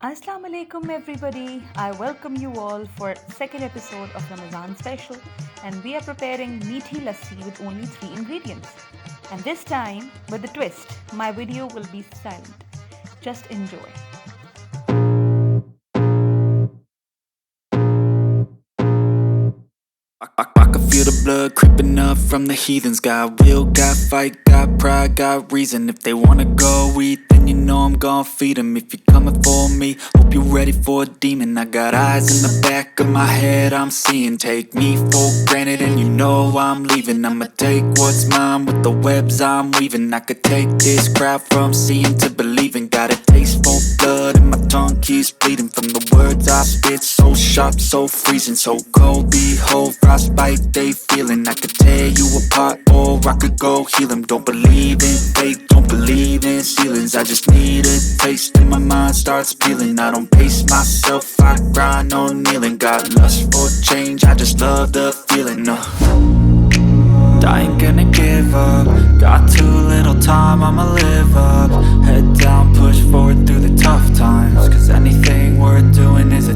Assalamu alaikum everybody. I welcome you all for second episode of Ramadan special, and we are preparing meethi lassi with only 3 ingredients. And this time with a twist. My video will be silent. Just enjoy. I can feel the blood creeping up from the heathens. Got will, got fight, got pride, got reason. If they wanna go eat, then you know I'm gon' feed them. If you're coming for me, hope you're ready for a demon. I got eyes in the back of my head, I'm seeing. Take me for granted and you know I'm leaving. I'ma take what's mine with the webs I'm weaving. I could take this crowd from seeing to believing. Got a taste for blood and my tongue keeps bleeding. From the words I spit, so sharp, so freezing. So cold, behold, frostbite they feeling. I could tear you apart or I could go heal them. Don't believe in fate, don't believe in ceilings. I just need a taste and my mind starts peeling. I don't pace myself, I grind on kneeling. Got lust for change, I just love the feeling. I ain't gonna give up. Got too little time, I'ma live up. Head down, push forward through the tough times. Cause anything worth doing is